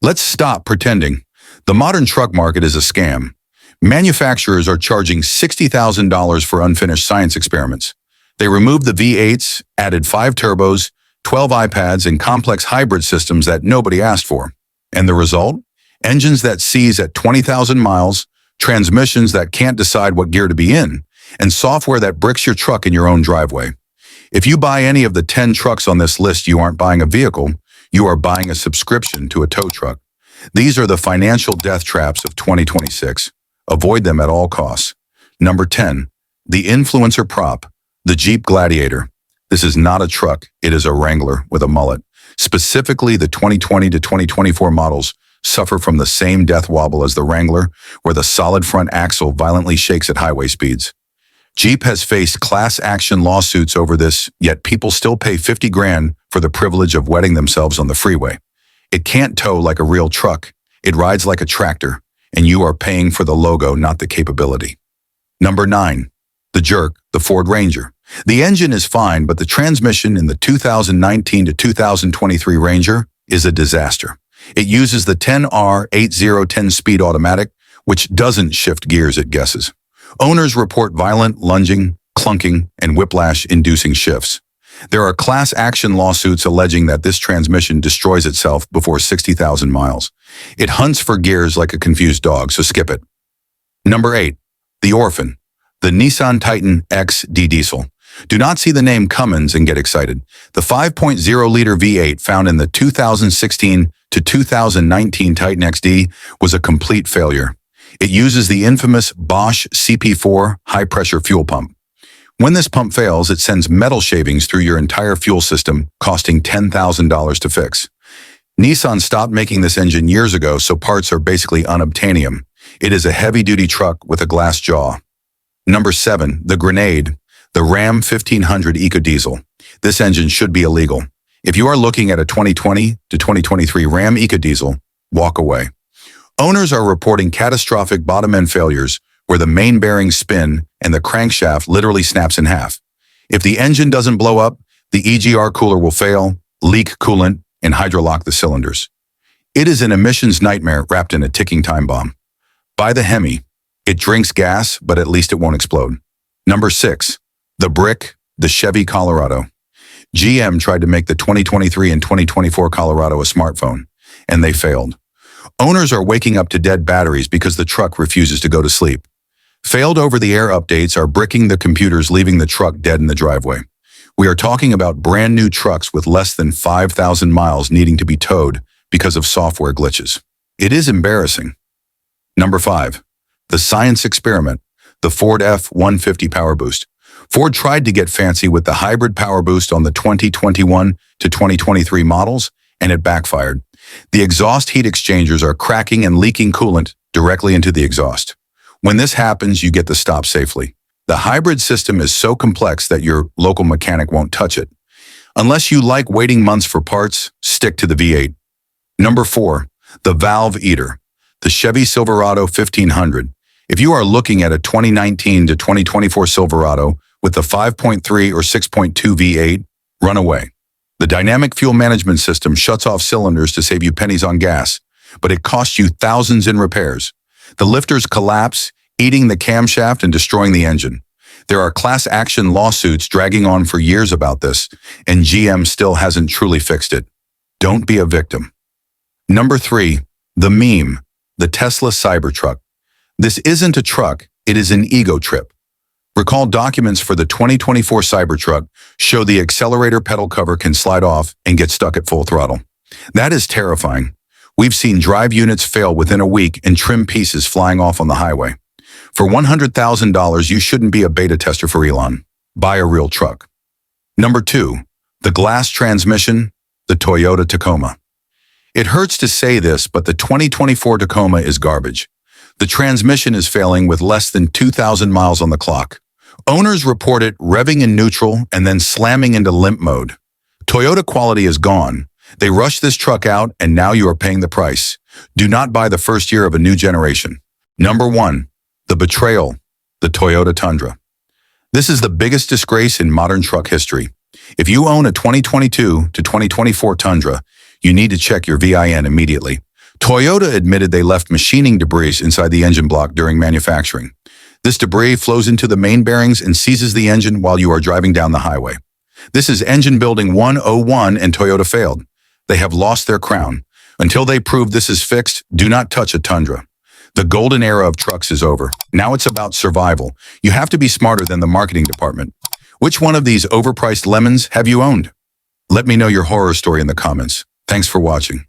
Let's stop pretending. The modern truck market is a scam. Manufacturers are charging $60,000 for unfinished science experiments. They removed the V8s, added 5 turbos, 12 iPads, and complex hybrid systems that nobody asked for. And the result? Engines that seize at 20,000 miles, transmissions that can't decide what gear to be in, and software that bricks your truck in your own driveway. If you buy any of the 10 trucks on this list, you aren't buying a vehicle, you are buying a subscription to a tow truck. These are the financial death traps of 2026. Avoid them at all costs. Number 10. The influencer prop, the Jeep Gladiator. This is not a truck, it is a Wrangler with a mullet. Specifically, the 2020 to 2024 models suffer from the same death wobble as the Wrangler, where the solid front axle violently shakes at highway speeds. Jeep has faced class action lawsuits over this, yet people still pay $50 grand for the privilege of wetting themselves on the freeway. It can't tow like a real truck, it rides like a tractor, and you are paying for the logo, not the capability. Number 9. The Jerk, the Ford Ranger. The engine is fine, but the transmission in the 2019 to 2023 Ranger is a disaster. It uses the 10R80 10-speed automatic, which doesn't shift gears, it guesses. Owners report violent lunging, clunking, and whiplash-inducing shifts. There are class action lawsuits alleging that this transmission destroys itself before 60,000 miles. It hunts for gears like a confused dog, so skip it. Number 8. The Orphan, the Nissan Titan XD diesel. Do not see the name Cummins and get excited. The 5.0-liter V8 found in the 2016 to 2019 Titan XD was a complete failure. It uses the infamous Bosch CP4 high-pressure fuel pump. When this pump fails, it sends metal shavings through your entire fuel system, costing $10,000 to fix. Nissan stopped making this engine years ago, so parts are basically unobtainium. It is a heavy-duty truck with a glass jaw. Number 7. The Grenade, the Ram 1500 EcoDiesel. This engine should be illegal. If you are looking at a 2020 to 2023 Ram EcoDiesel, walk away. Owners are reporting catastrophic bottom-end failures where the main bearings spin and the crankshaft literally snaps in half. If the engine doesn't blow up, the EGR cooler will fail, leak coolant, and hydrolock the cylinders. It is an emissions nightmare wrapped in a ticking time bomb. Buy the Hemi. It drinks gas, but at least it won't explode. Number 6. The Brick, the Chevy Colorado. GM tried to make the 2023 and 2024 Colorado a smartphone, and they failed. Owners are waking up to dead batteries because the truck refuses to go to sleep. Failed over-the-air updates are bricking the computers, leaving the truck dead in the driveway. We are talking about brand new trucks with less than 5,000 miles needing to be towed because of software glitches. It is embarrassing. Number 5. The Science Experiment, the Ford F-150 PowerBoost. Ford tried to get fancy with the hybrid PowerBoost on the 2021 to 2023 models, and it backfired. The exhaust heat exchangers are cracking and leaking coolant directly into the exhaust. When this happens, you get to stop safely. The hybrid system is so complex that your local mechanic won't touch it. Unless you like waiting months for parts, stick to the V8. Number 4. The Valve Eater, the Chevy Silverado 1500. If you are looking at a 2019 to 2024 Silverado with the 5.3 or 6.2 V8, run away. The dynamic fuel management system shuts off cylinders to save you pennies on gas, but it costs you thousands in repairs. The lifters collapse, eating the camshaft and destroying the engine. There are class action lawsuits dragging on for years about this, and GM still hasn't truly fixed it. Don't be a victim. Number 3. The Meme, the Tesla Cybertruck. This isn't a truck, it is an ego trip. Recall documents for the 2024 Cybertruck show the accelerator pedal cover can slide off and get stuck at full throttle. That is terrifying. We've seen drive units fail within a week and trim pieces flying off on the highway. For $100,000, you shouldn't be a beta tester for Elon. Buy a real truck. Number 2. The glass transmission, the Toyota Tacoma. It hurts to say this, but the 2024 Tacoma is garbage. The transmission is failing with less than 2,000 miles on the clock. Owners report it revving in neutral and then slamming into limp mode. Toyota quality is gone. They rushed this truck out and now you are paying the price. Do not buy the first year of a new generation. Number 1. The Betrayal, the Toyota Tundra. This is the biggest disgrace in modern truck history. If you own a 2022 to 2024 Tundra, you need to check your VIN immediately. Toyota admitted they left machining debris inside the engine block during manufacturing. This debris flows into the main bearings and seizes the engine while you are driving down the highway. This is engine building 101 and Toyota failed. They have lost their crown. Until they prove this is fixed, do not touch a Tundra. The golden era of trucks is over. Now it's about survival. You have to be smarter than the marketing department. Which one of these overpriced lemons have you owned? Let me know your horror story in the comments. Thanks for watching.